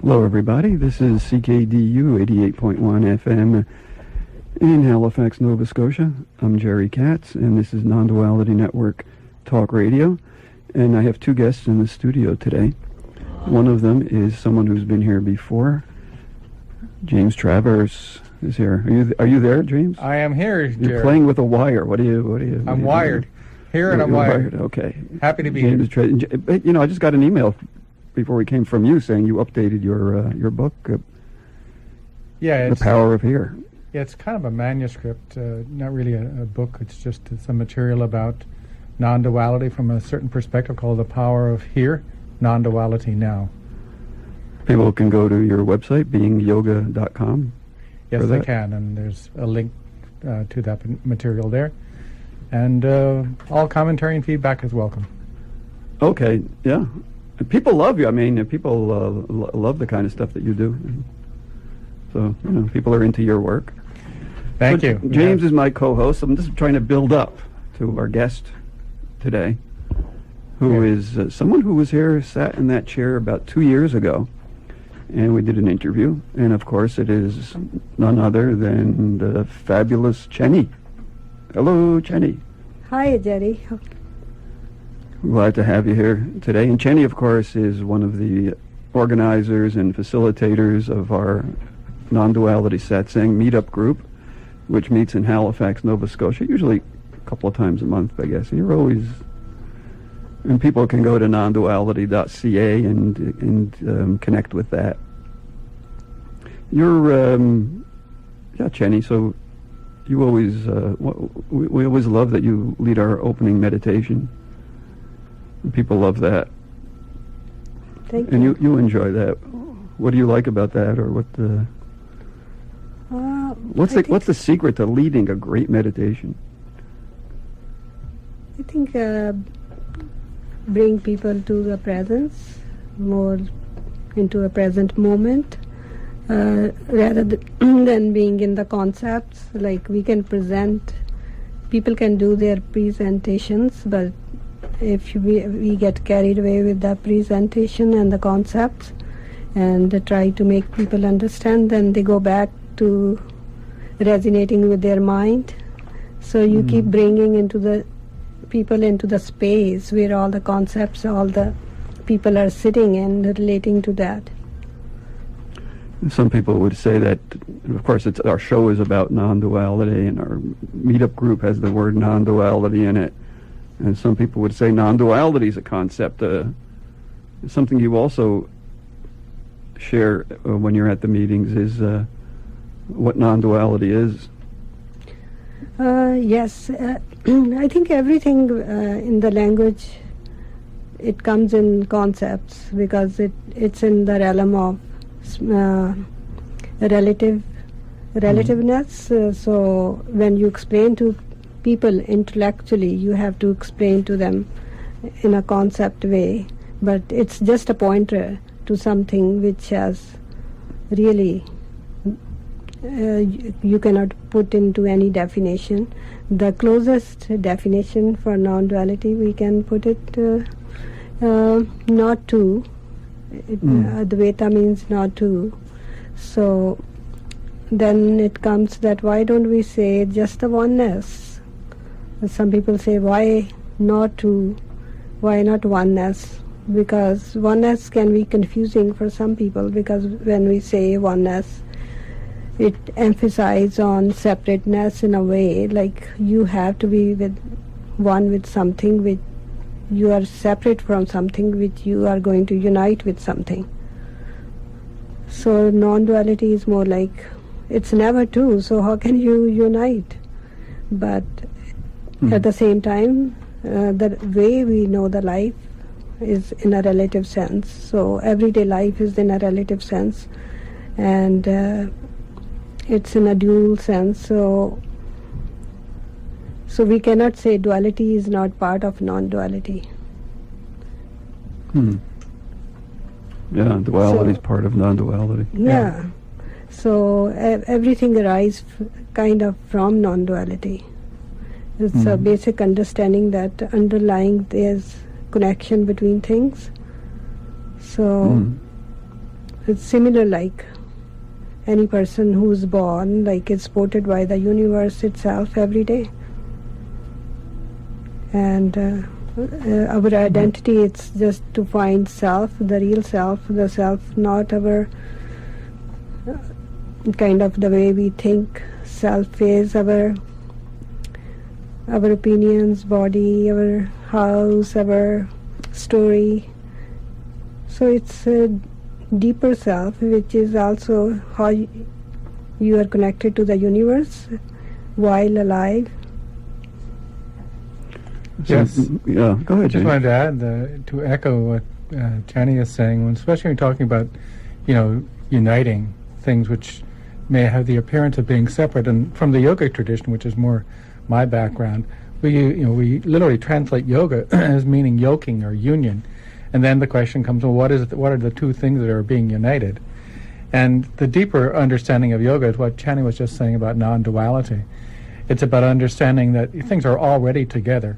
Hello, everybody. This is CKDU 88.1 FM in Halifax, Nova Scotia. I'm Jerry Katz, and this is Non-Duality Network Talk Radio. And I have two guests in the studio today. One of them is someone who's been here before. James Travers is here. Are you there, James? I am here, Jerry. You're playing with a wire. What are you? I'm wired. Here and I'm wired. Okay. Happy to be James here. I just got an email before we came from you saying you updated your book. Yeah, The Power of Here. Yeah, it's kind of a manuscript, not really a book. It's just some material about non-duality from a certain perspective called The Power of Here, Non-Duality Now. People can go to your website, beingyoga.com. Yes, they can, and there's a link to that material there. And all commentary and feedback is welcome. Okay, yeah. People love you. I mean, people love the kind of stuff that you do. So, people are into your work. Thank you. James is my co-host. I'm just trying to build up to our guest today, who is someone who was here, sat in that chair about 2 years ago, and we did an interview. And, of course, it is none other than the fabulous Chani. Hello, Chani. Hi, Jerry. Glad to have you here today. And Chani, of course, is one of the organizers and facilitators of our non-duality satsang meetup group, which meets in Halifax, Nova Scotia, usually a couple of times a month, I guess. And and people can go to nonduality.ca and connect with that. Chani, so you always, we always love that you lead our opening meditation. People love that. Thank you. And you enjoy that. What do you like about that, or what's the secret to leading a great meditation? I think bring people to the presence, more into a present moment, rather than being in the concepts. Like we can present, people can do their presentations, but if we get carried away with the presentation and the concepts and try to make people understand, then they go back to resonating with their mind. So you keep bringing into the people into the space where all the concepts, all the people are sitting and relating to that. Some people would say that, of course, our show is about non-duality, and our meetup group has the word non-duality in it. And some people would say non-duality is a concept. Something you also share when you're at the meetings is what non-duality is. Yes, I think everything in the language, it comes in concepts because it's in the realm of relativeness. So when you explain to people intellectually, you have to explain to them in a concept way, but it's just a pointer to something which has really you cannot put into any definition. The closest definition for non-duality, we can put it not to. Advaita means not to. So then it comes that why don't we say just the oneness? Some people say why not oneness? Because oneness can be confusing for some people, because when we say oneness, it emphasizes on separateness in a way, like you have to be with one with something which you are separate from something which you are going to unite with something. So non-duality is more like it's never two, so how can you unite? But at the same time, the way we know the life is in a relative sense. So everyday life is in a relative sense, and it's in a dual sense. So we cannot say duality is not part of non-duality. Yeah, duality is part of non-duality. Yeah. So everything arises kind of from non-duality. It's a basic understanding that underlying there's connection between things. So it's similar like any person who's born, like is supported by the universe itself every day. And our identity, it's just to find self, the real self, the self, not our kind of the way we think self is, our opinions, body, our house, our story. So it's a deeper self, which is also how you are connected to the universe while alive. Yes. Yeah, go ahead, Just Chani. wanted to add, to echo what Chani is saying, especially when talking about, uniting things which may have the appearance of being separate. And from the yogic tradition, which is more my background, we literally translate yoga as meaning yoking or union. And then the question comes, well, what are the two things that are being united? And the deeper understanding of yoga is what Chani was just saying about non-duality. It's about understanding that things are already together.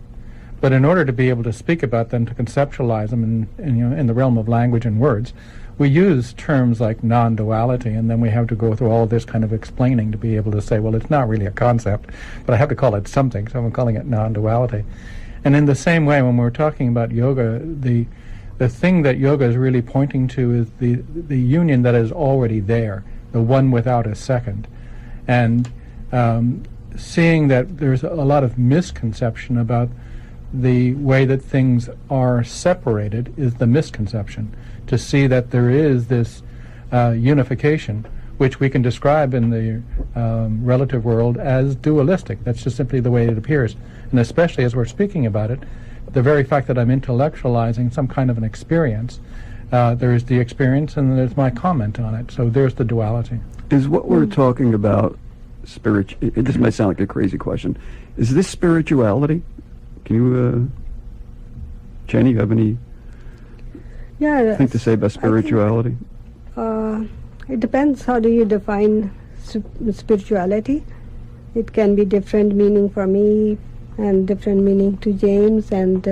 But in order to be able to speak about them, to conceptualize them in the realm of language and words, we use terms like non-duality, and then we have to go through all this kind of explaining to be able to say, well, it's not really a concept, but I have to call it something, so I'm calling it non-duality. And in the same way, when we're talking about yoga, the thing that yoga is really pointing to is the union that is already there, the one without a second. And seeing that there's a lot of misconception about the way that things are separated is the misconception. To see that there is this unification, which we can describe in the relative world as dualistic. That's just simply the way it appears. And especially as we're speaking about it, the very fact that I'm intellectualizing some kind of an experience, there's the experience and there's my comment on it. So there's the duality. Is what we're talking about this might sound like a crazy question. Is this spirituality? Can you, Chani, you have anything to say about spirituality? It depends how do you define spirituality. It can be different meaning for me and different meaning to James, and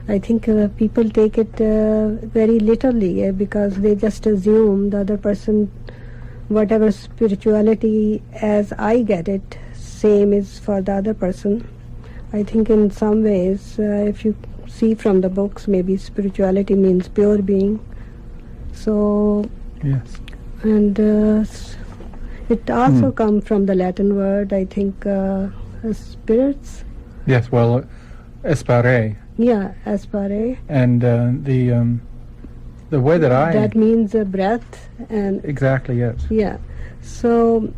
I think people take it very literally because they just assume the other person, whatever spirituality as I get it, same is for the other person. I think in some ways, if you see from the books, maybe spirituality means pure being. So, yes. And it also comes from the Latin word, I think, spirits. Yes, well, espare. Yeah, aspare. And the way that that means a breath. And exactly, yes. Yeah. So,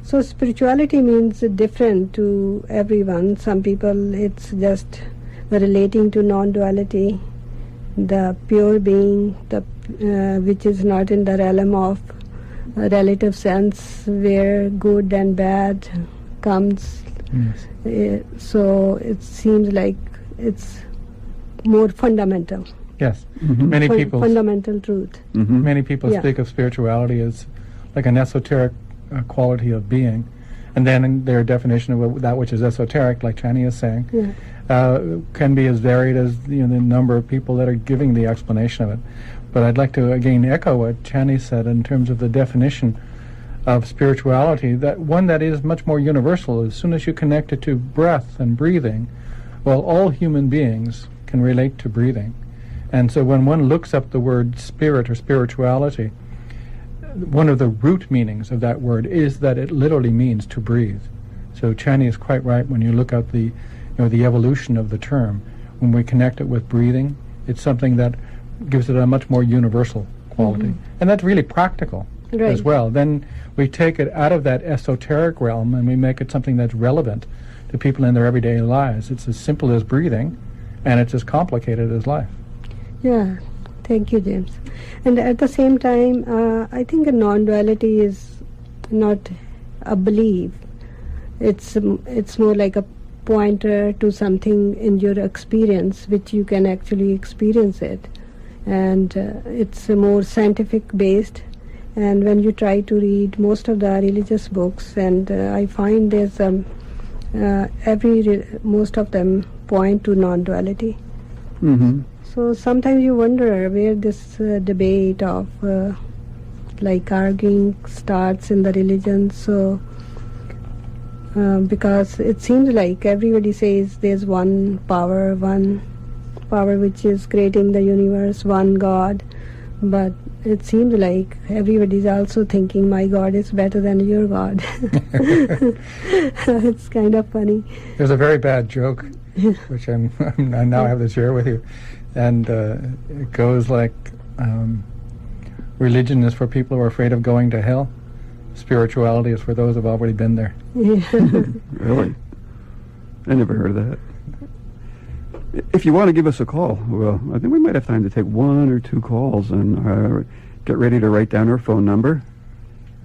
so spirituality means different to everyone. Some people, it's just relating to non-duality, the pure being, which is not in the realm of relative sense, where good and bad comes. Yes. So it seems like it's more fundamental. Yes. Many people fundamental truth. Many people speak of spirituality as like an esoteric quality of being, and then their definition of that which is esoteric, like Chani is saying, can be as varied as the number of people that are giving the explanation of it. But I'd like to again echo what Chani said in terms of the definition of spirituality, that one that is much more universal. As soon as you connect it to breath and breathing, well, all human beings can relate to breathing. And so when one looks up the word spirit or spirituality, one of the root meanings of that word is that it literally means to breathe. So Chani is quite right when you look at the evolution of the term. When we connect it with breathing, it's something that gives it a much more universal quality. And that's really practical as well. Then we take it out of that esoteric realm and we make it something that's relevant to people in their everyday lives. It's as simple as breathing, and it's as complicated as life. Yeah, thank you, James. And at the same time, I think a non-duality is not a belief. It's more like a pointer to something in your experience, which you can actually experience it. And it's more scientific based. And when you try to read most of the religious books, and I find there's most of them point to non-duality. So sometimes you wonder where this debate of like arguing starts in the religion. So because it seems like everybody says there's one power which is creating the universe, one God, but it seems like everybody's also thinking my God is better than your God. It's kind of funny. There's a very bad joke, which I now have to share with you, and it goes like, religion is for people who are afraid of going to hell. Spirituality is for those who've already been there. Yeah. Really? I never heard of that. If you want to give us a call, well, I think we might have time to take one or two calls, and get ready to write down our phone number.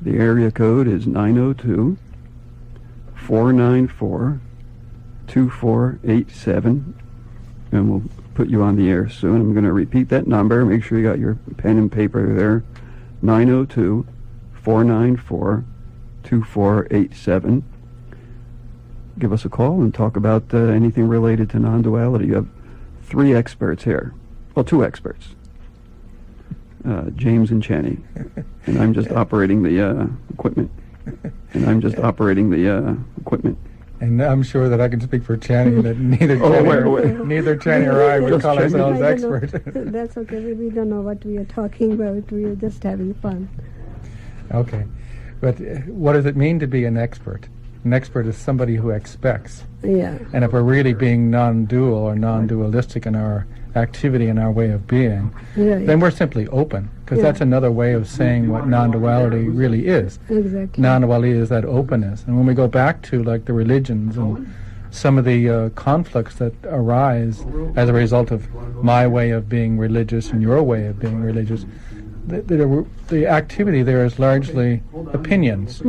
The area code is 902-494-2487, and we'll put you on the air soon. I'm going to repeat that number. Make sure you got your pen and paper there. 902-494-2487. Give us a call and talk about anything related to non-duality. You have 3 experts here. Well, 2 experts. James and Chani. And I'm just operating the equipment. And I'm sure that I can speak for Chani that neither Chani or I would call ourselves experts. That's okay. We don't know what we are talking about. We are just having fun. Okay. But what does it mean to be an expert? An expert is somebody who expects. Yeah. And if we're really being non-dual or non-dualistic in our activity and our way of being, then we're simply open, because that's another way of saying what non-duality really is. Exactly. Non-duality is that openness. And when we go back to like the religions and some of the conflicts that arise as a result of my way of being religious and your way of being religious, the activity there is largely opinions.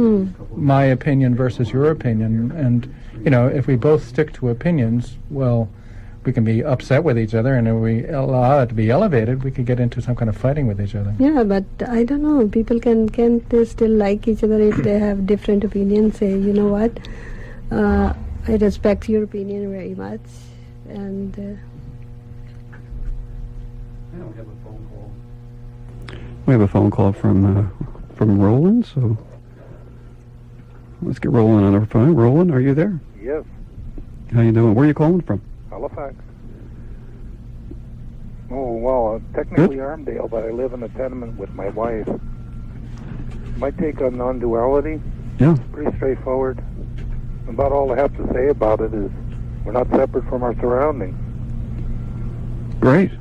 My opinion versus your opinion. And, if we both stick to opinions, well, we can be upset with each other, and if we allow it to be elevated, we could get into some kind of fighting with each other. Yeah, but I don't know. People can't they still like each other if they have different opinions? Say, you know what? I respect your opinion very much, and. We have a phone call from Roland, so let's get Roland on our phone. Roland, are you there? Yes. How you doing? Where are you calling from? Halifax. Oh, well, technically Armdale, but I live in a tenement with my wife. My take on non-duality, pretty straightforward. About all I have to say about it is we're not separate from our surroundings. Great.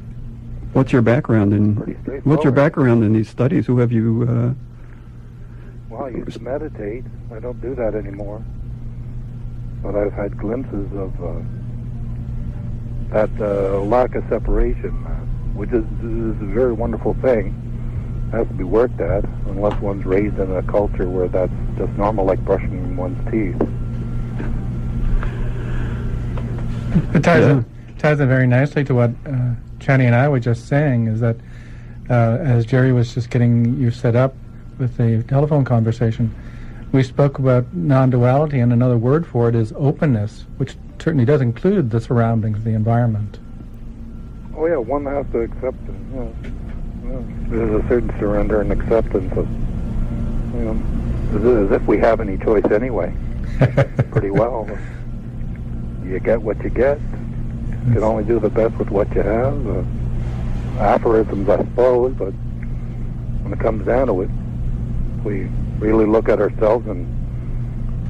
What's your background in these studies? Who have you? Well, I used to meditate. I don't do that anymore. But I've had glimpses of that lack of separation, which is a very wonderful thing. It has to be worked at, unless one's raised in a culture where that's just normal, like brushing one's teeth. It ties in very nicely to what Chani and I were just saying, is that as Jerry was just getting you set up with the telephone conversation, we spoke about non-duality, and another word for it is openness, which certainly does include the surroundings, the environment. Oh yeah, one has to accept it. There's a certain surrender and acceptance of, as if we have any choice anyway. Pretty well. You get what you get. You can only do the best with what you have. Aphorisms, I suppose, but when it comes down to it, we really look at ourselves and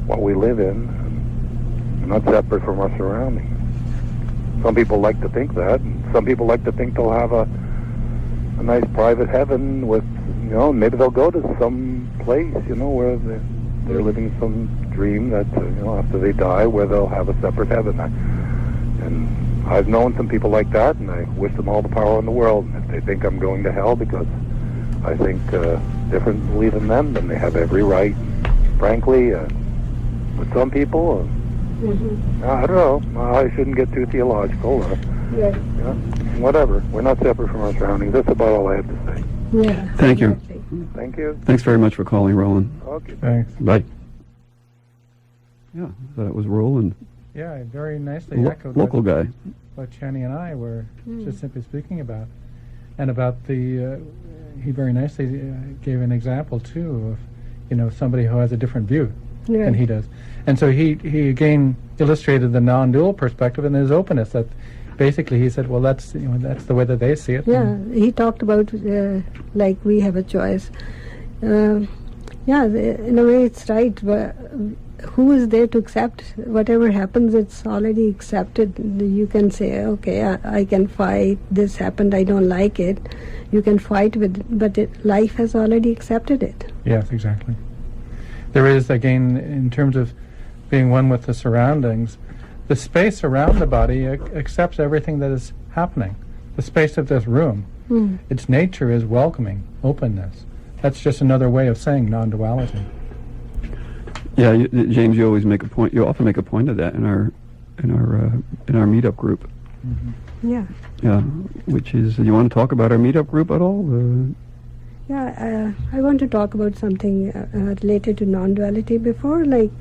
what we live in, and not separate from our surroundings. Some people like to think that, and some people like to think they'll have a nice private heaven with, maybe they'll go to some place, where they're living some dream that, after they die, where they'll have a separate heaven. And I've known some people like that, and I wish them all the power in the world. And if they think I'm going to hell because I think differently than them, then they have every right. Frankly, with some people, I don't know. I shouldn't get too theological. Whatever. We're not separate from our surroundings. That's about all I have to say. Yeah. Thank you. Thank you. Thanks very much for calling, Roland. Okay. Thanks. Bye. Yeah, that was Roland. Yeah, very nicely echoed. Local guy. what Chani and I were just simply speaking about, and about the. He very nicely gave an example too of, somebody who has a different view than he does, and so he again illustrated the non-dual perspective and his openness. That basically he said, well, that's that's the way that they see it. Yeah, he talked about like we have a choice. Yeah, in a way it's right. But who is there to accept? Whatever happens, it's already accepted. You can say, okay, I can fight. This happened. I don't like it. You can fight with it, but life has already accepted it. Yes, exactly. There is, again, in terms of being one with the surroundings, the space around the body accepts everything that is happening. The space of this room, its nature is welcoming, openness. That's just another way of saying non-duality. Yeah, James, you always make a point. You often make a point of that in our meetup group. Yeah. Yeah, which is. You want to talk about our meetup group at all? Yeah, I want to talk about something related to non-duality. Before, like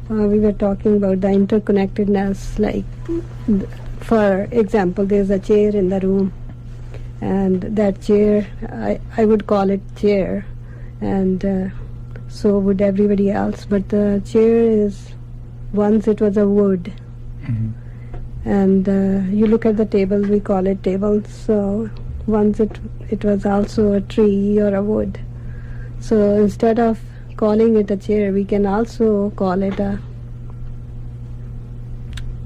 we were talking about the interconnectedness. Like, for example, there's a chair in the room, and that chair, I would call it chair, and so would everybody else. But the chair is, once it was a wood, and you look at the table, we call it table. So once it was also a tree or a wood. So instead of calling it a chair, we can also call it a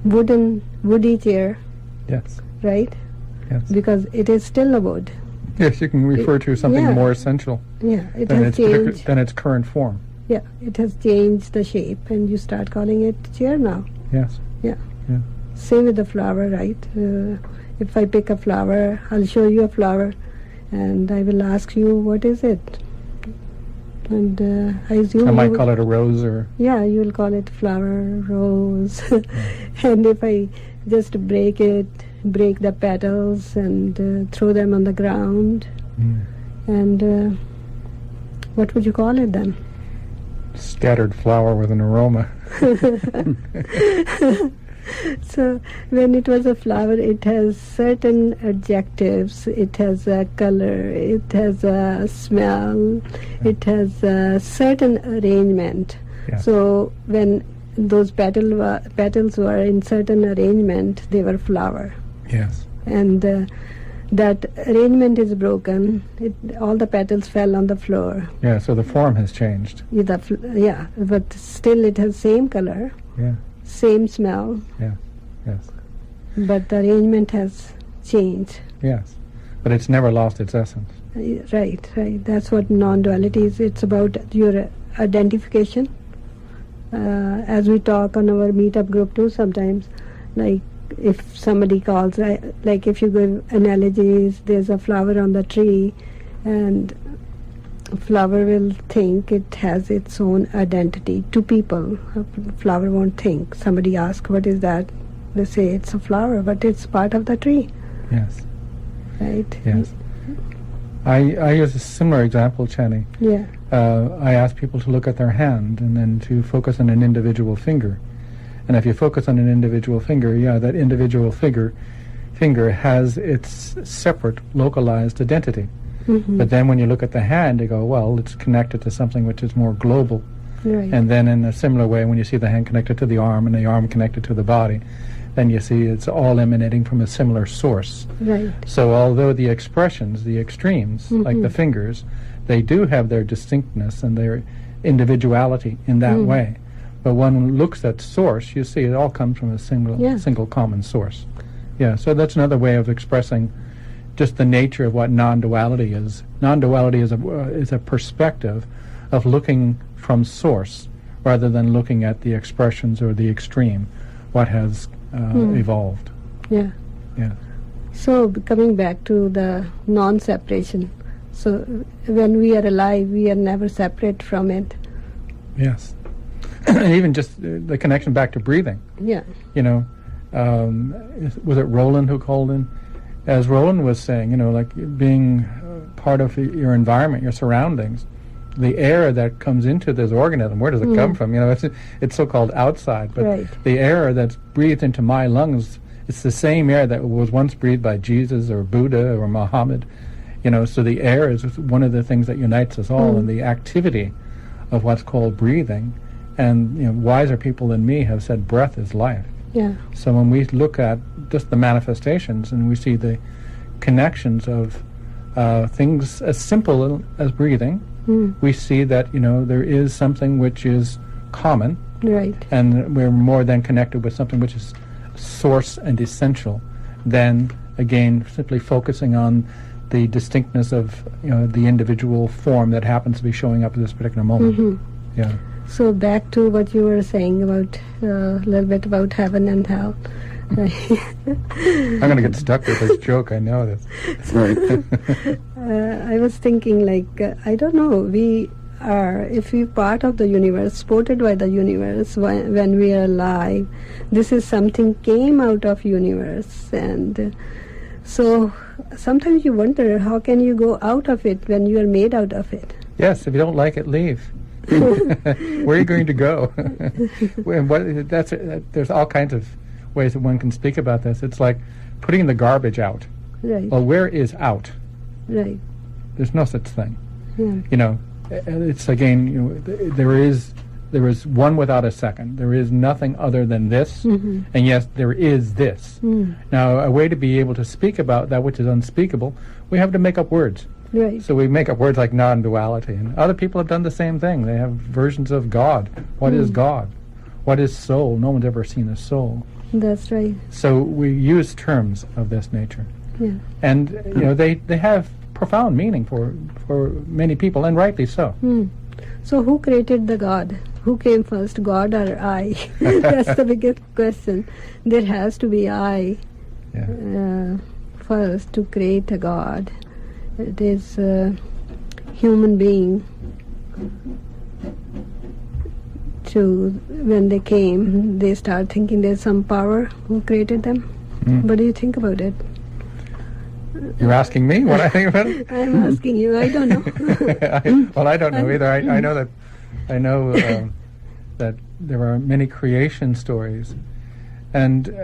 woody chair. Yes. Right? Yes. Because it is still a wood. Yes, you can refer to something more essential it than has changed. than its current form. Yeah, it has changed the shape, and you start calling it chair now. Yes. Yeah. Yeah. Same with the flower, right? If I pick a flower, I'll show you a flower, and I will ask you, what is it? And I assume I might call it a rose, or yeah, you will call it flower, rose. And if I just break the petals and throw them on the ground, and what would you call it then? Scattered flower with an aroma. So when it was a flower, it has certain adjectives. It has a color, it has a smell, it has a certain arrangement. Yeah. So when those petals were in certain arrangement, they were flower. Yes. And that arrangement is broken. All the petals fell on the floor. Yeah, so the form has changed. Yeah, but still it has same color. Yeah. Same smell, Yeah. Yes. but the arrangement has changed. Yes. But it's never lost its essence. Right. That's what non-duality is. It's about your identification. As we talk on our meetup group too sometimes, like if somebody calls, like if you give analogies, there's a flower on the tree, and flower will think it has its own identity. To people, a flower won't think. Somebody asks, what is that? They say it's a flower, but it's part of the tree. Yes. Right? Yes. I use a similar example, Chani. Yeah. I ask people to look at their hand and then to focus on an individual finger. And if you focus on an individual finger, that individual finger has its separate, localized identity. But then when you look at the hand, you go, well, it's connected to something which is more global. Right. And then in a similar way, when you see the hand connected to the arm and the arm connected to the body, then you see it's all emanating from a similar source. Right. So although the expressions, the extremes, like the fingers, they do have their distinctness and their individuality in that way. But when one looks at source, you see it all comes from a single common source. Yeah, so that's another way of expressing just the nature of what non-duality is. Non-duality is a perspective of looking from source rather than looking at the expressions or the extreme, what has evolved. Yeah. Yeah. So coming back to the non-separation. So when we are alive, we are never separate from it. Yes. And even just the connection back to breathing. Yeah. Was it Roland who called in? As Roland was saying, like being part of your environment, your surroundings, the air that comes into this organism, where does it come from? It's so-called outside, but the air that's breathed into my lungs It's the same air that was once breathed by Jesus or Buddha or Muhammad. So the air is one of the things that unites us all, and the activity of what's called breathing. And wiser people than me have said breath is life. Yeah. So when we look at just the manifestations and we see the connections of things as simple as breathing, we see that there is something which is common, Right. and we're more than connected with something which is source and essential than, again, simply focusing on the distinctness of the individual form that happens to be showing up at this particular moment. Yeah. So back to what you were saying about a little bit about heaven and hell. I'm going to get stuck with this joke, I know this. Right. I was thinking, I don't know, we are, if we're part of the universe, supported by the universe, when we are alive, this is something came out of universe, and so sometimes you wonder, how can you go out of it when you are made out of it? Yes, if you don't like it, leave. Where are you going to go? There's all kinds of ways that one can speak about this. It's like putting the garbage out. Right. Well, where is out? Right. There's no such thing. Yeah. It's again, there is one without a second. There is nothing other than this, and yes, there is this. Now, a way to be able to speak about that which is unspeakable, we have to make up words. Right. So we make up words like non-duality, and other people have done the same thing. They have versions of God. What is God? What is soul? No one's ever seen a soul. That's right. So we use terms of this nature. Yeah. And they have profound meaning for many people, and rightly so. So who created the God? Who came first, God or I? That's the biggest question. There has to be I first to create a God. It is a human being. When they came, they start thinking there's some power who created them. What do you think about it? You're asking me what I think about it? I'm asking you. I don't know. I don't know either. I know that there are many creation stories, and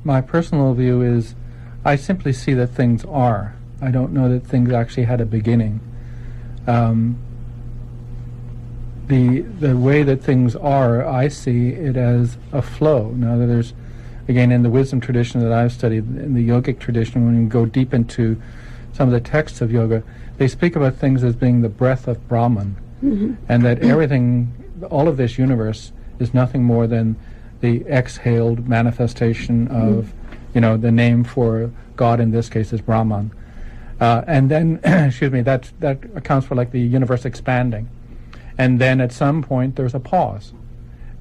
my personal view is I simply see that things are. I don't know that things actually had a beginning. The way that things are, I see it as a flow. Now, there's, again, in the wisdom tradition that I've studied, in the yogic tradition, when you go deep into some of the texts of yoga, they speak about things as being the breath of Brahman, and that everything, all of this universe, is nothing more than the exhaled manifestation of, the name for God in this case is Brahman. And then, that accounts for like the universe expanding. And then at some point there's a pause,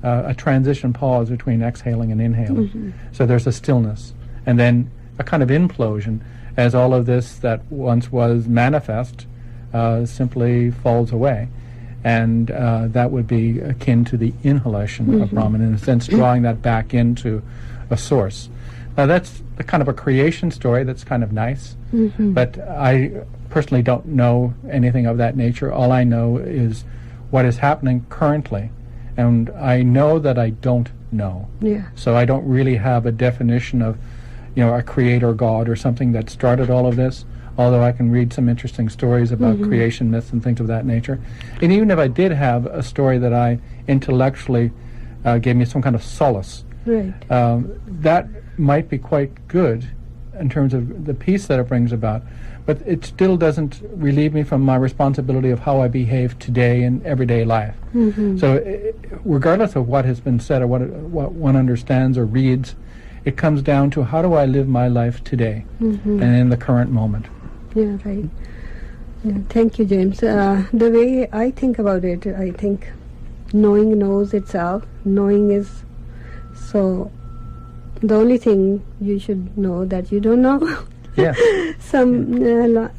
a transition pause between exhaling and inhaling. So there's a stillness. And then a kind of implosion as all of this that once was manifest simply falls away. And that would be akin to the inhalation of Brahman, in a sense drawing that back into a source. Now that's a kind of a creation story that's kind of nice, but I personally don't know anything of that nature. All I know is what is happening currently, and I know that I don't know. Yeah. So I don't really have a definition of, a creator God or something that started all of this, although I can read some interesting stories about creation myths and things of that nature. And even if I did have a story that I intellectually gave me some kind of solace, Right. That might be quite good in terms of the peace that it brings about, but it still doesn't relieve me from my responsibility of how I behave today in everyday life. So regardless of what has been said or what one understands or reads, it comes down to how do I live my life today and in the current moment. Yeah, right. Yeah, thank you, James. The way I think about it, I think knowing knows itself. Knowing is so. The only thing you should know that you don't know. Yeah.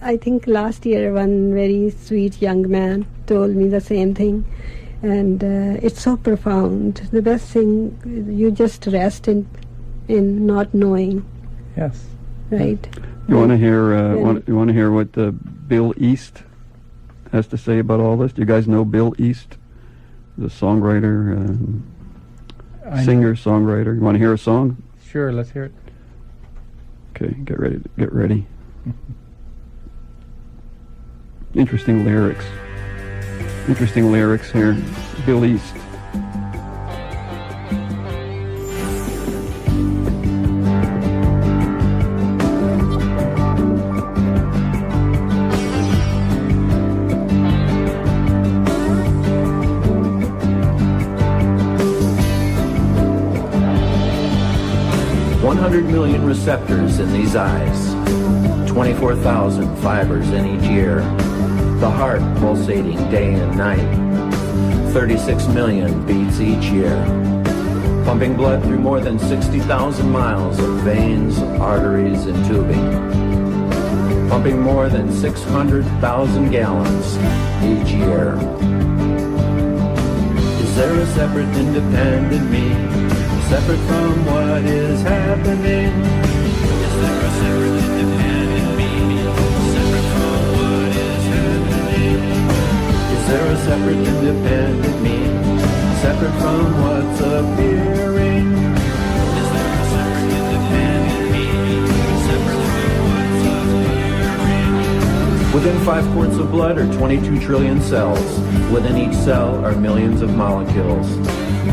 I think last year one very sweet young man told me the same thing, and it's so profound. The best thing, you just rest in not knowing. Yes. Right. You want to hear? You want to hear what Bill East has to say about all this? Do you guys know Bill East, the songwriter, singer-songwriter? You want to hear a song? Sure, let's hear it. Okay, get ready. Interesting lyrics here. Bill East. Million receptors in these eyes, 24,000 fibers in each ear, the heart pulsating day and night, 36 million beats each year, pumping blood through more than 60,000 miles of veins, arteries, and tubing, pumping more than 600,000 gallons each year. Is there a separate, independent me? Separate from what is happening? Is there a separate independent me? Separate from what is happening? Is there a separate independent me? Separate from what's appearing? Is there a separate independent me? Separate from what's appearing? Within 5 quarts of blood are 22 trillion cells. Within each cell are millions of molecules.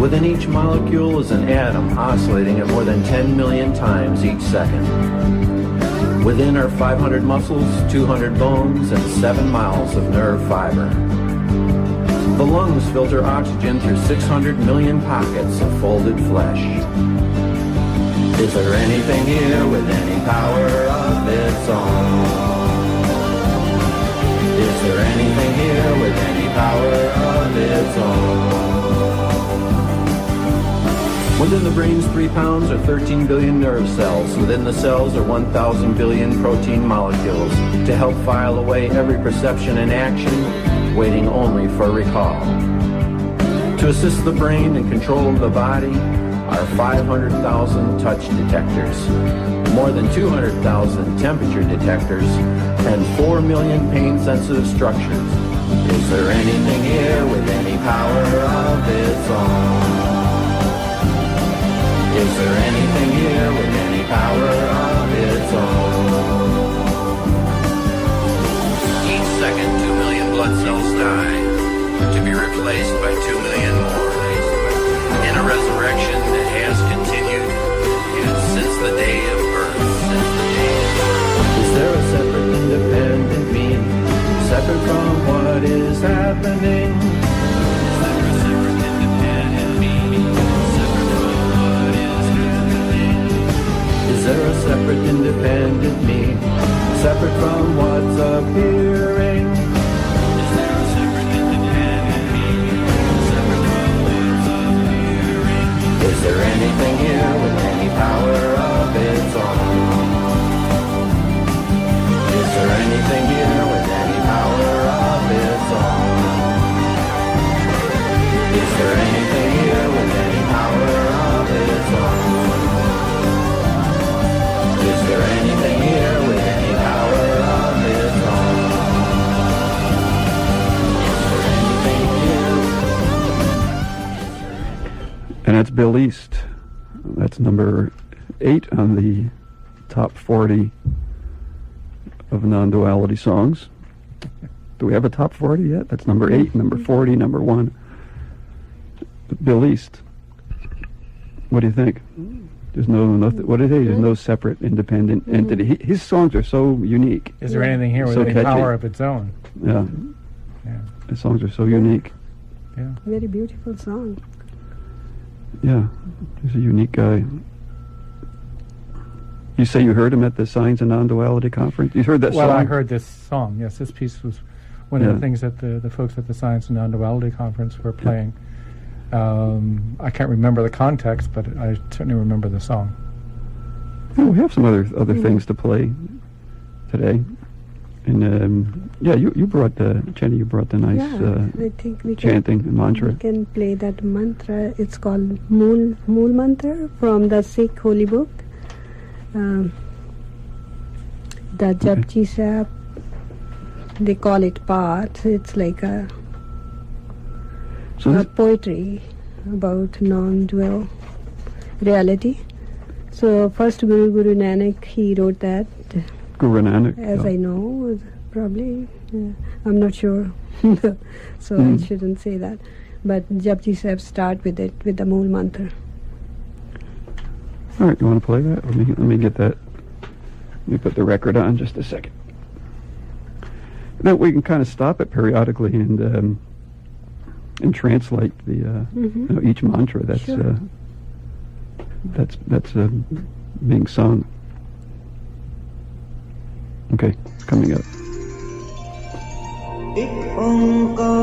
Within each molecule is an atom oscillating at more than 10 million times each second. Within are 500 muscles, 200 bones, and 7 miles of nerve fiber. The lungs filter oxygen through 600 million pockets of folded flesh. Is there anything here with any power of its own? Is there anything here with any power of its own? Within the brain's 3 pounds are 13 billion nerve cells. Within the cells are 1,000 billion protein molecules to help file away every perception and action, waiting only for recall. To assist the brain in control of the body are 500,000 touch detectors, more than 200,000 temperature detectors, and 4 million pain-sensitive structures. Is there anything here with any power of its own? Is there anything here with any power of its own? Each second, 2 million blood cells die, to be replaced by 2 million more, in a resurrection that has continued since the day of birth. Is there a separate, independent me, separate from what is happening? Is there a separate, independent me, separate from what's appearing? Is there a separate, independent me, separate from what's appearing? Is there anything here with any power of its own? Is there anything here with any power of its own? Is there anything here with any power of its own? Is there anything here with any power of its own? Is there anything here? And that's Bill East. That's number 8 on the top 40 of non-duality songs. Do we have a top 40 yet? That's number 8, number 40, number 1. Bill East. What do you think? There's no what is it? There's no separate, independent entity. His songs are so unique. Is there anything here with So any catchy. power of its own? Yeah, Yeah. his songs are so unique. Yeah. Very beautiful song. Yeah, he's a unique guy. You say you heard him at the Science and Non-Duality conference? You heard that song? Well, I heard this song. Yes, this piece was one of Yeah. the things that the folks at the Science and Non-Duality conference were playing. I can't remember the context, but I certainly remember the song. Yeah, we have some other things to play today. And you brought Chani. You brought the nice I think we chanting and mantra. We can play that mantra. It's called Mool Mantar from the Sikh holy book. The Japji Sahib, they call it Path. It's like a So this, poetry about non-dual reality. So first Guru Nanak, he wrote that, Guru Nanak. as yeah. I know, probably. I'm not sure, so I shouldn't say that. But Japji Sahib start with it, with the Mool mantra. All right, you want to play that? Let me get that. Let me put the record on just a second. Then we can kind of stop it periodically and translate the you know, each mantra that's Sure. that's being sung. Okay, coming up. Ik onkar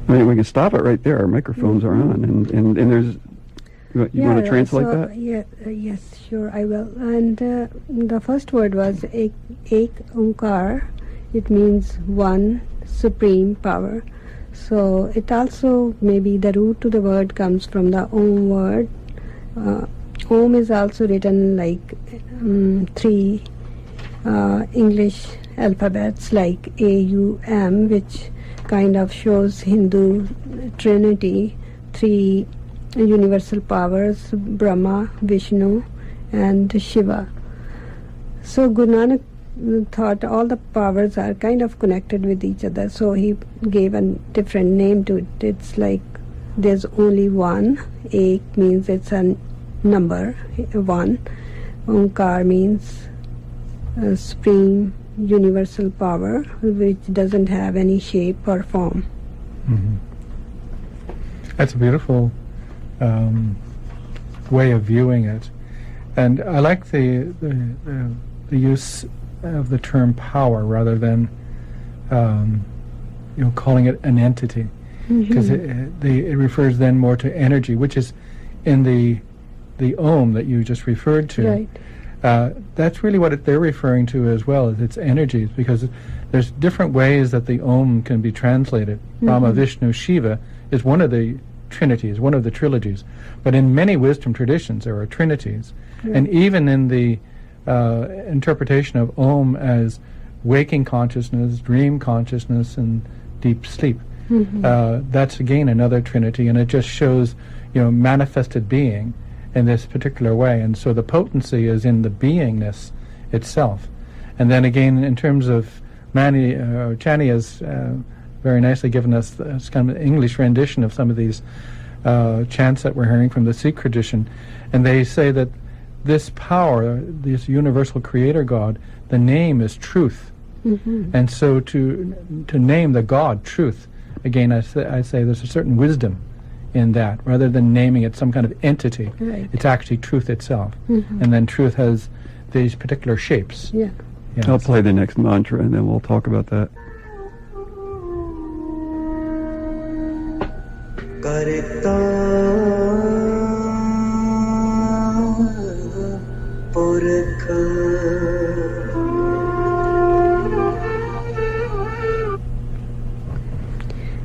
I mean, we can stop it right there. Our microphones are on, and there's. You want to translate so, that? Yes, sure, I will. And the first word was ek onkar. It means one supreme power. So it also, maybe the root to the word comes from the Om word. Om is also written like 3 English alphabets, like AUM, which kind of shows Hindu Trinity, 3 universal powers, Brahma, Vishnu and Shiva. So Guru Nanak thought all the powers are kind of connected with each other, so he gave a different name to it. It's like there's only one. Ek means it's a number, 1. Onkar means supreme universal power, which doesn't have any shape or form. Mm-hmm. That's a beautiful way of viewing it, and I like the use of the term power rather than calling it an entity, because it refers then more to energy, which is in the Om that you just referred to. Right. That's really what they're referring to as well, is its energies, because there's different ways that the Om can be translated. Brahma, Vishnu, Shiva is one of the trinities, one of the trilogies. But in many wisdom traditions there are trinities. Yeah. And even in the interpretation of Om as waking consciousness, dream consciousness, and deep sleep, that's again another trinity, and it just shows, manifested being in this particular way. And so the potency is in the beingness itself. And then again, in terms of Chani has very nicely given us this kind of English rendition of some of these chants that we're hearing from the Sikh tradition. And they say that this power, this universal creator God, the name is truth. And so to name the God truth, again, I say there's a certain wisdom in that, rather than naming it some kind of entity. Right. It's actually truth itself. And then truth has these particular shapes. Yeah. Yes. I'll play the next mantra, and then we'll talk about that. Karta Purakha.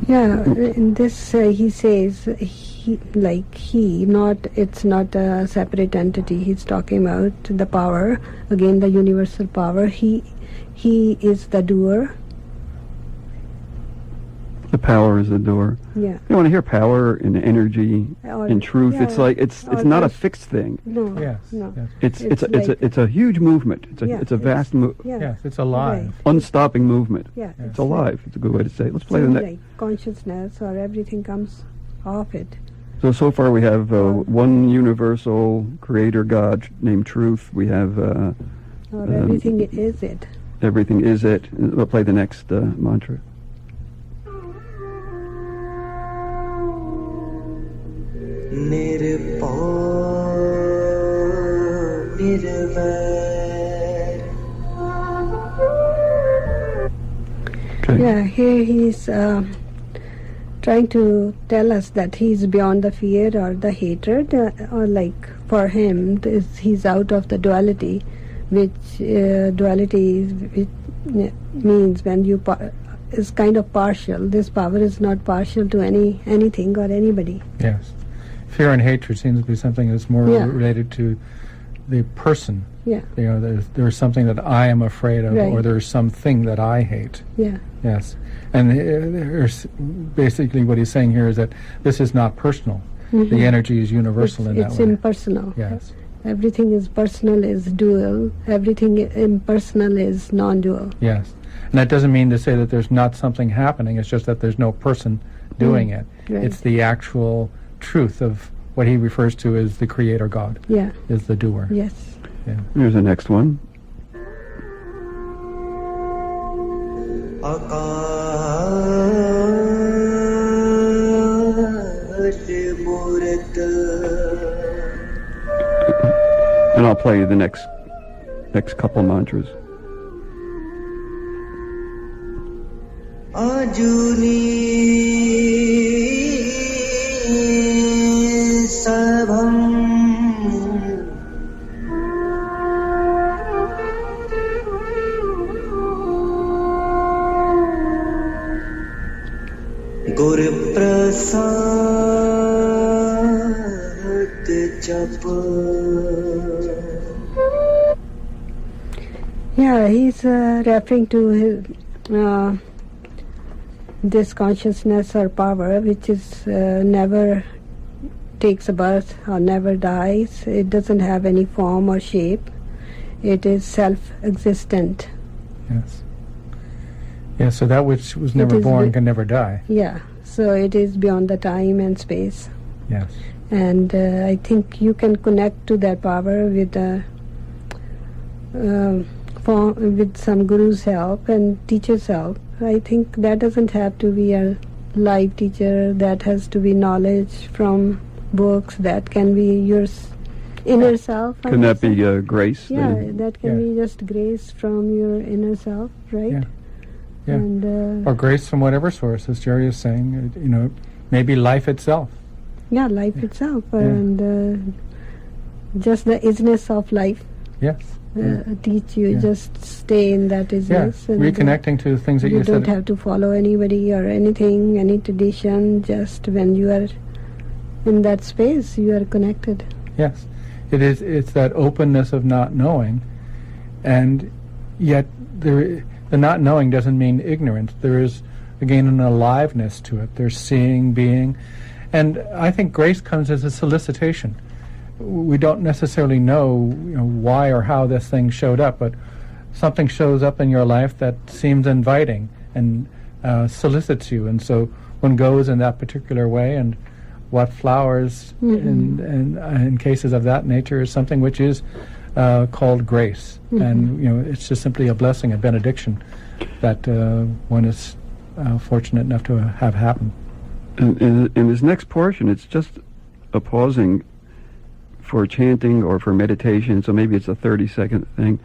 Yeah, in this he says it's not a separate entity. He's talking about the power, again the universal power. He is the doer. The power is the door. Yeah. You want to hear power and energy Or- and truth. yeah, It's like it's or not a just- fixed thing. No. Yes. No. Yes. It's a huge movement. It's a vast Yeah. Yes, it's alive. unstopping movement. Yeah. It's alive. It's a good way to say it. Let's play the next. Like consciousness or everything comes off it. So far we have one universal creator God named Truth. We have Or everything is it. everything is it. We'll play the next mantra. Nirpar Nirvair. Okay. Yeah, here he's trying to tell us that he's beyond the fear or the hatred, or like for him, he's out of the duality, which means when you is kind of partial. This power is not partial to anything or anybody. Yes. Fear and hatred seems to be something that's more Yeah. related to the person. Yeah. There's something that I am afraid of, Right. or there's something that I hate. Yeah. Yes. And there's basically what he's saying here is that this is not personal. Mhm. The energy is universal in that It's way. impersonal. Yes. Everything is personal is dual. Everything impersonal is non-dual. Yes. And that doesn't mean to say that there's not something happening. It's just that there's no person doing it. Right. It's the actual truth of what he refers to as the Creator God, Yeah. is the doer. Yes. Yeah. Here's the next one. आकाश मूरत And I'll play you the next couple mantras. आजुनी सबम Guru Prasad जप Yeah, he's referring to his, this consciousness or power, which is never takes a birth or never dies. It doesn't have any form or shape. It is self-existent. Yes. Yeah, so that which was never is born the- can never die. Yeah, so it is beyond the time and space. Yes. And I think you can connect to that power with with some guru's help and teacher's help. I think that doesn't have to be a live teacher. That has to be knowledge from books. That can be your inner self. I Can would that be say. grace? Yeah, then? that can Yeah. be just grace from your inner self, right? Yeah. Yeah. And Or grace from whatever source, as Jerry is saying, maybe life itself. yeah, life itself, Yeah. and just the isness of life. Yes. Teach you, Yeah. just stay in that Yeah. isness. And, Reconnecting to things that you you don't said. have to follow anybody or anything, any tradition. Just when you are in that space, you are connected. Yes. It's that openness of not knowing, and yet the not knowing doesn't mean ignorance. There is, again, an aliveness to it. There's seeing, being. And I think grace comes as a solicitation. We don't necessarily know, why or how this thing showed up, but something shows up in your life that seems inviting and solicits you. And so one goes in that particular way, and what flowers in cases of that nature is something which is called grace. And it's just simply a blessing, a benediction that one is fortunate enough to have happen. In this next portion, it's just a pausing for chanting or for meditation, so maybe it's a 30-second thing.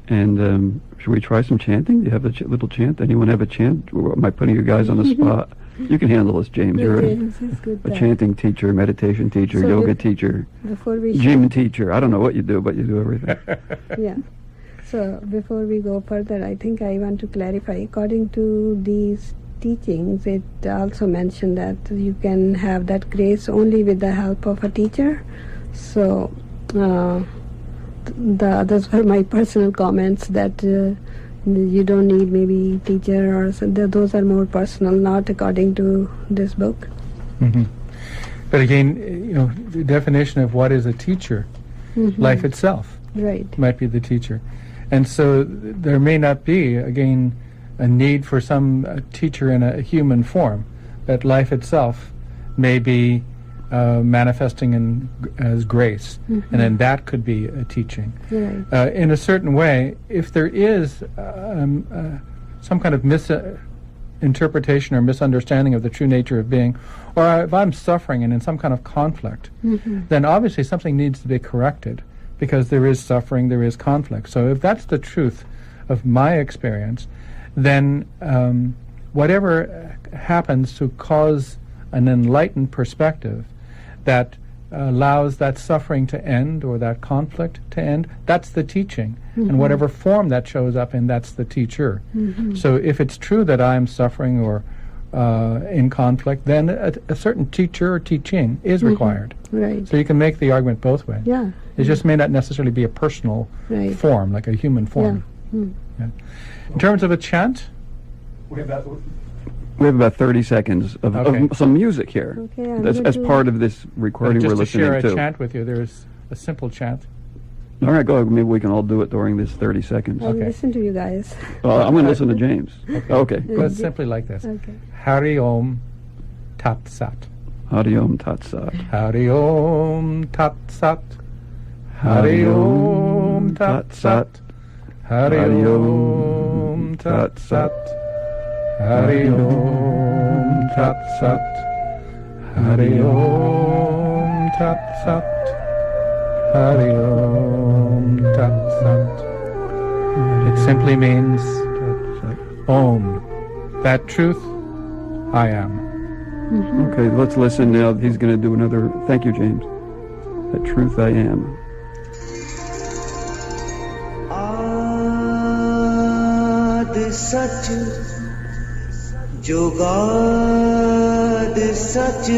And should we try some chanting? Do you have a little chant? Anyone have a chant? Or am I putting you guys on the spot? You can handle this, James. You're James is good a there. chanting teacher, meditation teacher, So yoga with- teacher, Before we gym teacher. I don't know what you do, but you do everything. yeah. So before we go further, I think I want to clarify. According to these teachings, it also mentioned that you can have that grace only with the help of a teacher. So the others were my personal comments that you don't need maybe teacher or those are more personal, not according to this book. Hmm. But again, the definition of what is a teacher, life itself Right. might be the teacher. And so there may not be, again, a need for some teacher in a human form, that life itself may be manifesting as grace, and then that could be a teaching. Right. In a certain way, if there is some kind of misinterpretation or misunderstanding of the true nature of being, or if I'm suffering and in some kind of conflict, then obviously something needs to be corrected, because there is suffering, there is conflict. So if that's the truth of my experience, then whatever happens to cause an enlightened perspective that allows that suffering to end or that conflict to end, that's the teaching. And whatever form that shows up in, that's the teacher. So if it's true that I'm suffering or in conflict, then a certain teacher or teaching is required. Right. So you can make the argument both ways. Yeah. It just may not necessarily be a personal Right. form, like a human form. Yeah. In terms of a chant, We have about 30 seconds of Okay. some music here. Okay, I'm as going to- part of this recording just we're to listening share a to. chant with you, there's a simple chant. All right, go ahead. Maybe we can all do it during this 30 seconds. I'll Okay. listen to you guys. Well, I'm going to listen to James. Okay. But it's simply like this. Okay. Hari Om Tat Sat. Hari Om Tat Sat. Hari Om Tat Sat. Hari Om Tat Sat. Hari Om Tat Sat. Hari Om Tat Sat. Hari Om Tat Sat. Hari Om Tat Sat. It simply means Om, that truth I am. Okay, let's listen now. He's going to do another. Thank you, James. That truth I am. आद सच जोगाद सच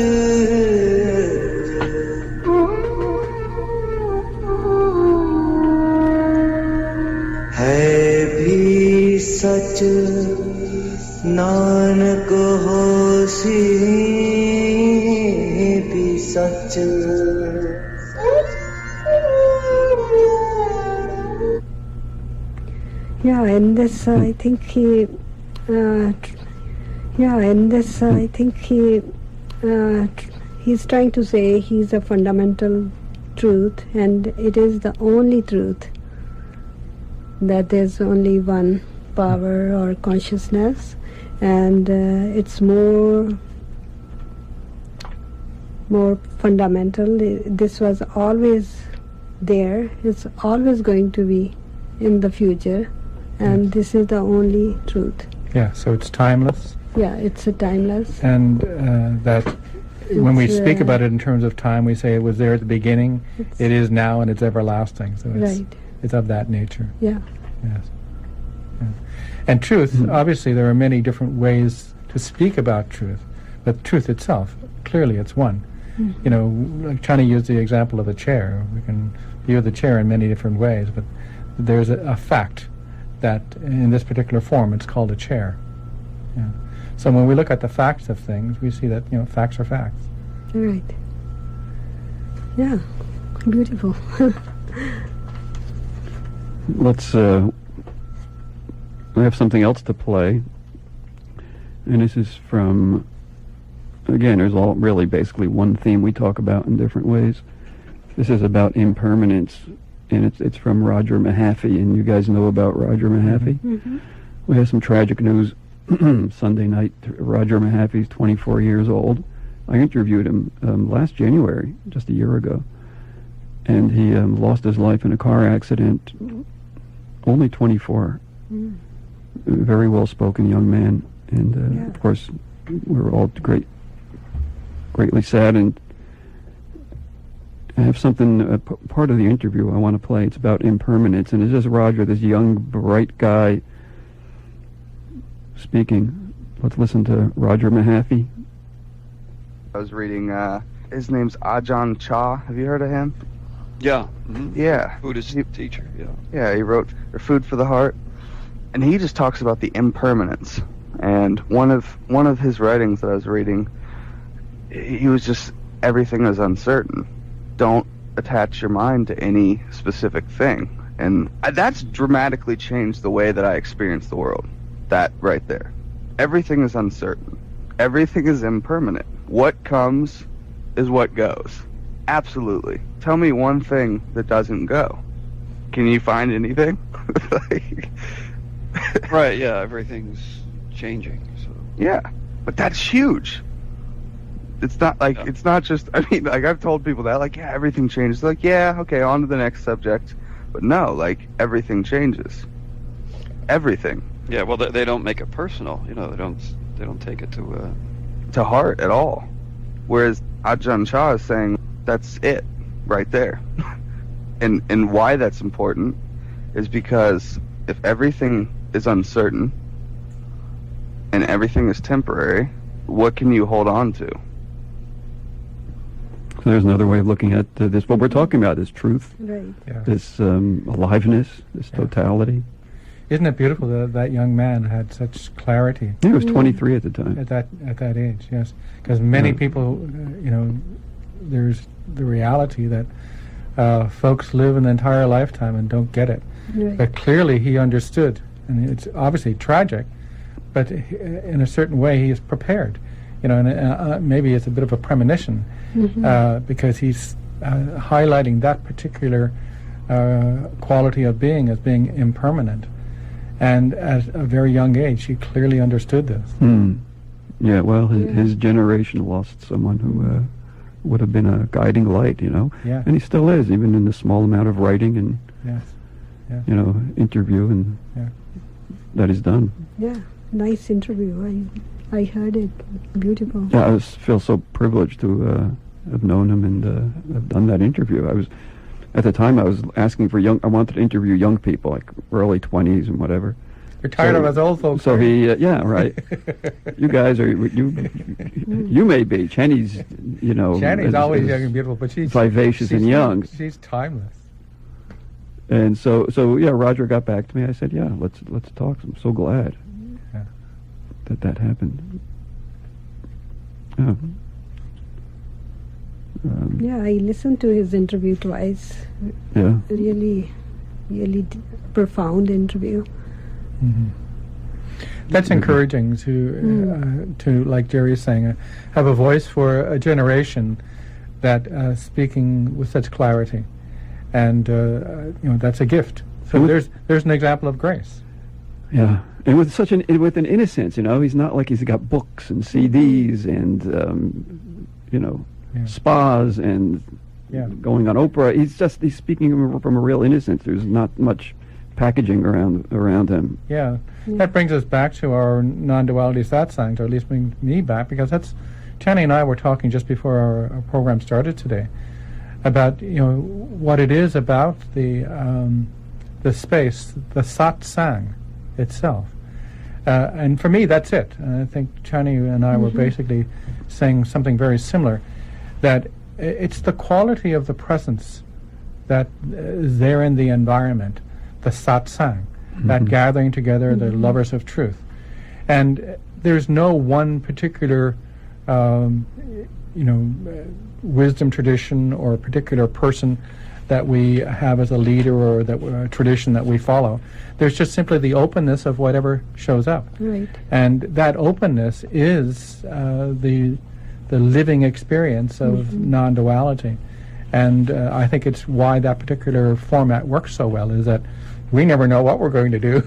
है भी सच नानक होसी भी सच Yeah, and this I think he. I think he's trying to say he's a fundamental truth, and it is the only truth. That there's only one power or consciousness, and it's more fundamental. This was always there. It's always going to be in the future, and this is the only truth. Yeah, so it's timeless, Yeah, it's a timeless. and that when we It's, speak about it in terms of time, we say it was there at the beginning, It's- it is now, and it's everlasting. So it's, Right. it's of that nature. Yeah. Yes. Yeah. And truth, obviously, there are many different ways to speak about truth, but truth itself, clearly, it's one. You know, like Chani used the example of a chair. We can view the chair in many different ways, but there's a fact that in this particular form, it's called a chair. Yeah. So when we look at the facts of things, we see that, you know, facts are facts. Right. Yeah. Beautiful. Let's. We have something else to play, and this is from. Again, there's all really basically one theme we talk about in different ways. This is about impermanence, and it's from Roger Mahaffey, and you guys know about Roger Mahaffey. We have some tragic news Sunday night. Roger Mahaffey's 24 years old. I interviewed him last January, just a year ago, and he lost his life in a car accident. Only 24. A very well-spoken young man, and Yeah. of course, we were all greatly sad. And I have something, part of the interview I want to play. It's about impermanence, and it's just Roger, this young, bright guy, speaking. Let's listen to Roger Mahaffey. I was reading, his name's Ajahn Chah. Have you heard of him? Yeah. Yeah. Buddhist teacher, yeah. Yeah, he wrote Food for the Heart. And he just talks about the impermanence. And one of his writings that I was reading, he was just, everything is uncertain. Don't attach your mind to any specific thing. And that's dramatically changed the way that I experience the world. That right there. Everything is uncertain. Everything is impermanent. What comes is what goes. Absolutely. Tell me one thing that doesn't go. Can you find anything? Right, yeah, everything's changing, so. Yeah, but that's huge. It's not like, Yeah. it's not just, I mean, like, I've told people that, like, yeah, everything changes. Like, yeah, okay, on to the next subject. But no, like, everything changes. Everything. Yeah, well, they don't make it personal, you know, they don't take it to heart at all. Whereas Ajahn Chah is saying that's it right there. and why that's important is because if everything is uncertain and everything is temporary, what can you hold on to? So there's another way of looking at this. What we're talking about is truth, Right. Yeah. this aliveness, this totality. Isn't it beautiful that that young man had such clarity He was 23 at the time. at that age? Yes, because many Yeah. people, there's the reality that folks live an entire lifetime and don't get it. Right. But clearly he understood, and it's obviously tragic, but in a certain way he is prepared. And maybe it's a bit of a premonition because he's highlighting that particular quality of being as being impermanent. And at a very young age, he clearly understood this. Yeah, well, his generation lost someone who would have been a guiding light, Yeah. And he still is, even in the small amount of writing and, Yes. Yeah. interview and Yeah. that he's done. Yeah. Nice interview. I heard it. Beautiful. Yeah, I feel so privileged to have known him and have done that interview. At the time, I was asking for I wanted to interview young people, like early 20s and whatever. You're tired of us old folks. So are you? yeah, right. You guys you may be. Chani's, Chani's is- always is young and beautiful, but she's vivacious and young. She's timeless. And so yeah, Roger got back to me. I said, yeah, let's talk. I'm so glad Yeah. that happened. Yeah. Yeah, I listened to his interview twice. Yeah. Really, really profound interview. That's encouraging to like Jerry is saying, have a voice for a generation that speaking with such clarity, and that's a gift. So there's an example of grace. Yeah, and with with an innocence, he's not like he's got books and CDs and spas and going on Oprah. He's speaking from a real innocence. There's not much packaging around him. Yeah, that brings us back to our non-duality satsangs, or at least bring me back, because that's Chani and I were talking just before our program started today about what it is about the space, the satsang itself, and for me that's it. And I think Chani and I were basically saying something very similar, that it's the quality of the presence that is there in the environment, the satsang, that gathering together, the lovers of truth. And there's no one particular wisdom tradition or a particular person that we have as a leader or a tradition that we follow. There's just simply the openness of whatever shows up. Right. And that openness is the living experience of non-duality. And I think it's why that particular format works so well, is that we never know what we're going to do,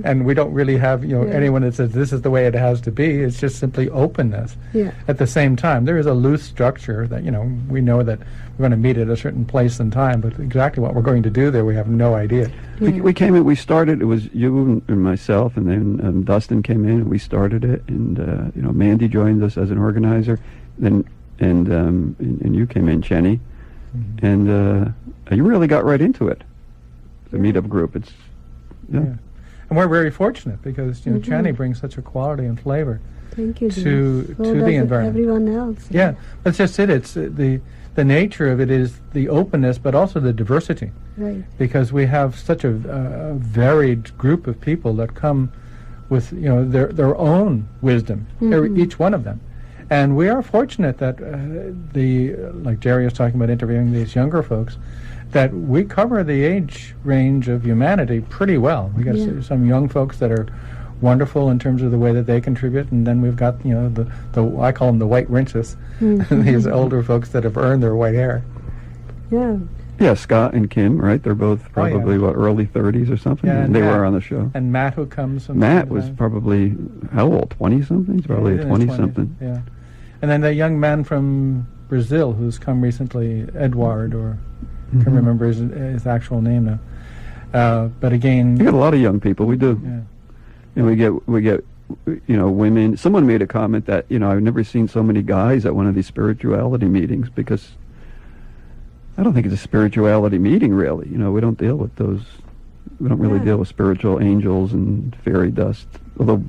and we don't really have anyone that says this is the way it has to be. It's just simply openness. Yeah. At the same time, there is a loose structure that we know that we're going to meet at a certain place and time, but exactly what we're going to do there, we have no idea. We came in. We started. It was you and myself, and then Dustin came in, and we started it. And Mandy joined us as an organizer. Then and you came in, Chani, and you really got right into it. The meetup group. It's And we're very fortunate because Chani brings such a quality and flavor Thank you. to the environment. Everyone else. Yeah, that's just it. It's the nature of it is the openness, but also the diversity. Right. Because we have such a varied group of people that come with their own wisdom, each one of them. And we are fortunate that like Jerry was talking about interviewing these younger folks, that we cover the age range of humanity pretty well. We got some young folks that are wonderful in terms of the way that they contribute, and then we've got the I call them the white rinses, these older folks that have earned their white hair. Yeah. Yeah, Scott and Kim, right? They're both probably early 30s or something. Yeah, and they Matt. were on the show. And Matt, who comes from Matt was probably how old? 20 something? He's probably in his 20 20s, something. Yeah. And then the young man from Brazil who's come recently, Edward, or I can't remember his actual name now. But again, We got a lot of young people. We do. yeah. And we get women. Someone made a comment that I've never seen so many guys at one of these spirituality meetings, because I don't think it's a spirituality meeting really. We don't deal with those. We don't really deal with spiritual angels and fairy dust. Although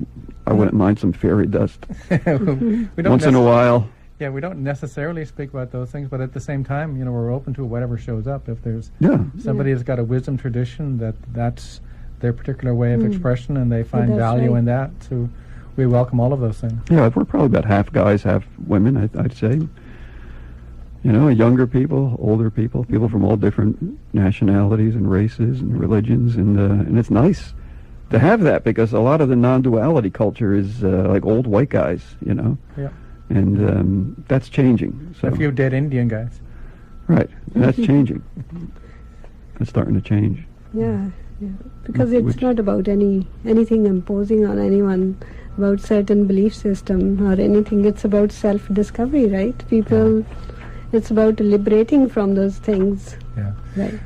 I wouldn't mind some fairy dust We don't once in a while. Yeah, we don't necessarily speak about those things, but at the same time, we're open to whatever shows up. If there's somebody has got a wisdom tradition that's their particular way of expression, and they find That's value right. in that, so we welcome all of those things. Yeah, we're probably about half guys, half women, I'd say. Younger people, older people, people from all different nationalities and races and religions, and it's nice to have that, because a lot of the non-duality culture is like old white guys, Yeah. and that's changing. So A few dead Indian guys. right, that's changing. It's starting to change. Yeah, because it's Which- not about anything imposing on anyone about certain belief system or anything. It's about self-discovery, right? People, it's about liberating from those things, Yeah. right?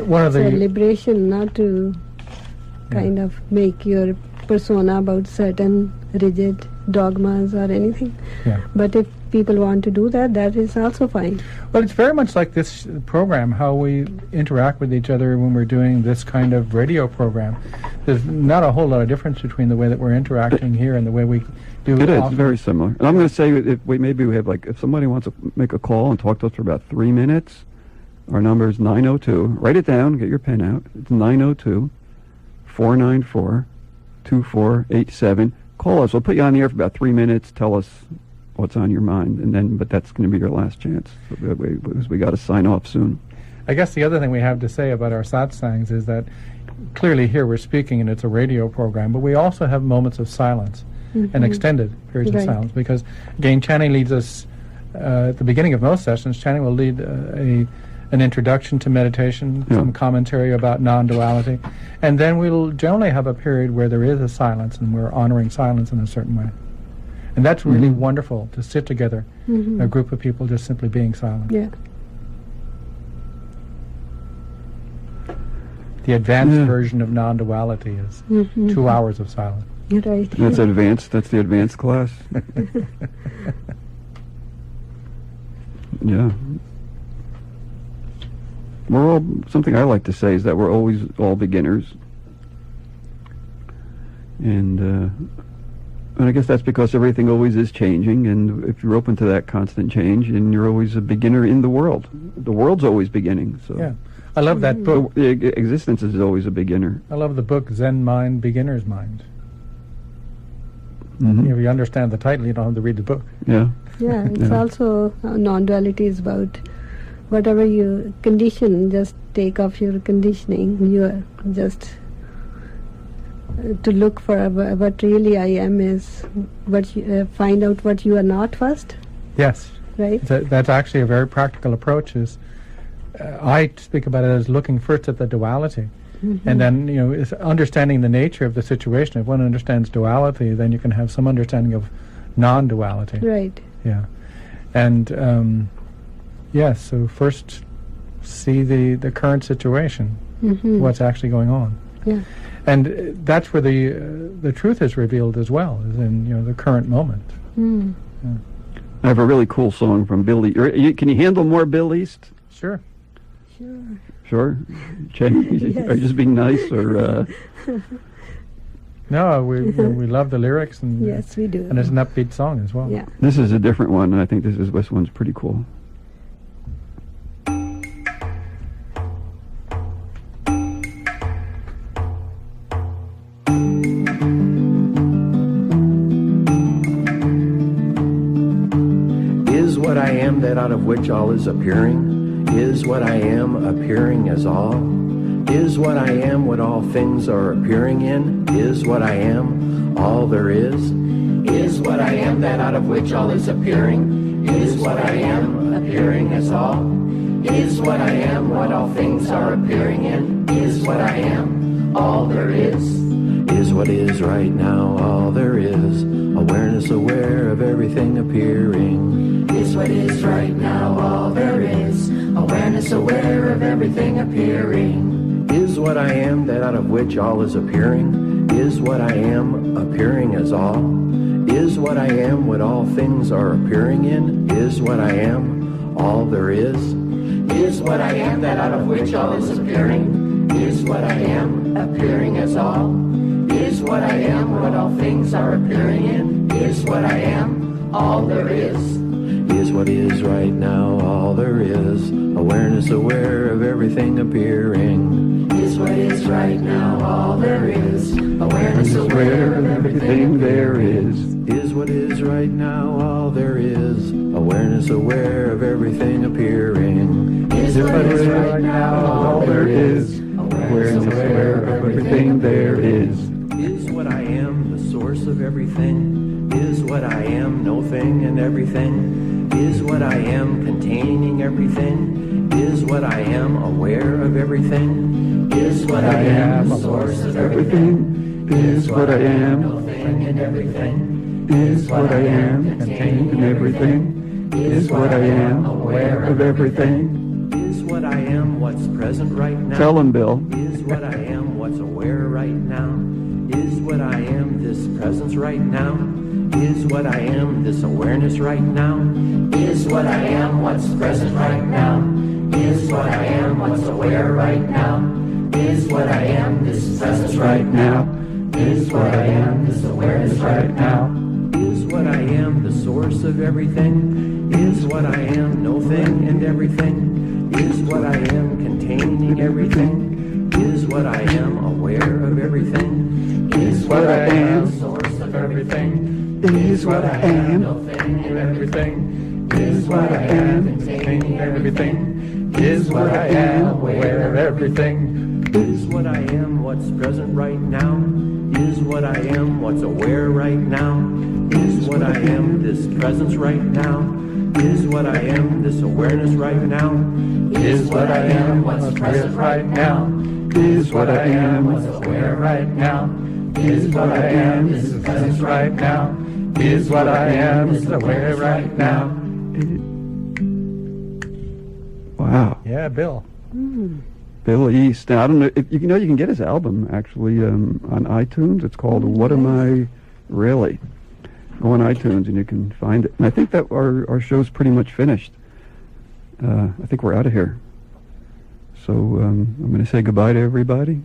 One of So the liberation, not to kind of make your persona about certain rigid dogmas or anything. Yeah. But if people want to do that, that is also fine. Well, it's very much like this program, how we interact with each other when we're doing this kind of radio program. There's not a whole lot of difference between the way that we're interacting here and the way we do It is often. very similar. And I'm going to say, maybe we have if somebody wants to make a call and talk to us for about 3 minutes, our number is 902. Write it down. Get your pen out. It's 902-494-2487. Call us. We'll put you on the air for about 3 minutes. Tell us what's on your mind, but that's going to be your last chance, because we got to sign off soon. I guess the other thing we have to say about our satsangs is that clearly here we're speaking and it's a radio program, but we also have moments of silence and extended periods Right. of silence, because again, Chani leads us at the beginning of most sessions. Chani will lead an introduction to meditation, some commentary about non-duality, and then we'll generally have a period where there is a silence and we're honoring silence in a certain way. And that's really wonderful, to sit together, a group of people just simply being silent. Yeah. The advanced version of non-duality is 2 hours of silence. You're right. That's advanced. That's the advanced class. Yeah. Something I like to say is that we're always all beginners. And I guess that's because everything always is changing, and if you're open to that constant change, and you're always a beginner in the world. The world's always beginning, so. Yeah. I love that book. The existence is always a beginner. I love the book Zen Mind, Beginner's Mind. Mhm. If you understand the title, you don't have to read the book. Yeah. Yeah, it's Yeah. also non-duality is about whatever you condition, just take off your conditioning. You are just to look for what really I am is, find out what you are not first, Yes. right? That's actually a very practical approach. I speak about it as looking first at the duality. And then, it's understanding the nature of the situation. If one understands duality, then you can have some understanding of non-duality. Right. Yeah. And, yes, so first see the current situation, what's actually going on. Yeah. And that's where the truth is revealed as well, is in, the current moment. Mm. I have a really cool song from Bill East. Can you handle more Bill East? Sure. Sure. Sure. Chani, Yes. are you just being nice, or... No, we love the lyrics, and Yes, we do. and it's an upbeat song as well. Yeah. This is a different one, and I think this one's pretty cool. Is what I am that out of which all is appearing? Is what I am appearing as all? Is what I am what all things are appearing in? Is what I am all there is? Is what I am that out of which all is appearing? Is what I am appearing as all? Is what I am what all things are appearing in? Is what I am all there is? Is what is right now all there is? Awareness aware of everything appearing. Is what is right now all there is? Awareness aware of everything appearing. Is what I am that out of which all is appearing? Is what I am appearing as all? Is what I am what all things are appearing in? Is what I am all there is? Is what I am that out of which all is appearing? Is what I am appearing as all? Is Is what I am what all things are appearing in? Is what I am all there is? Is what is right now all there is? Awareness aware of everything appearing. Is what is right now all there is? Awareness aware of everything there is. Is what is right now all there is? Awareness aware of everything appearing. Is what is right now all there is? Awareness aware of everything there is. Is what I am the source of everything? Is what I am no thing and everything? Is what I am containing everything? Is what I am aware of everything? Is what I am the source of everything? Is what I am no thing and everything? Is what I am contained in everything? Is what I am aware of everything? Is what I am what's present right now? Tell him, Bill. Is what I am what's aware right now? Is what I am this presence right now? Is what I am this awareness right now? Is what I am what's present right now? Is what I am what's aware right now? Is what I am this presence right now? Is what I am this awareness right now? Is what I am the source of everything? Is what I am no thing and everything? Is what I am containing everything? Is what I am aware of everything? Is what I am the source of everything? Is what I am. No thing and everything? Is what I am containing everything? Is what I am aware of everything? Is what I am what's present right now? Is what I am what's aware right now? Is what I am this presence right now? Is what I am this awareness right now? Is what I am what's present right now? Is what I am what's aware right now? Is what I am this presence right now? Is what I am this aware right now? Wow. Yeah, Bill. Bill East. Now, I don't know if you know you can get his album actually on iTunes. It's called What Am I Really? Go on iTunes and you can find it. And I think that our show's pretty much finished. I think we're out of here. So I'm going to say goodbye to everybody.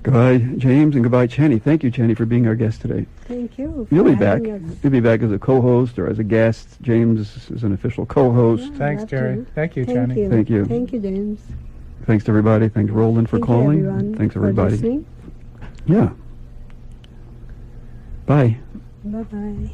Goodbye, James, and goodbye, Chani. Thank you, Chani, for being our guest today. Thank you. You'll be for back. having us. You'll be back as a co-host or as a guest. James is an official co-host. Yeah, Thanks, love Jerry. to. Thank you, Thank Chani. you. Thank you. Thank you, James. Thanks to everybody. Thanks, Roland, for Thank calling. you, everyone, Thanks, for everybody. listening. Yeah. Bye. Bye-bye.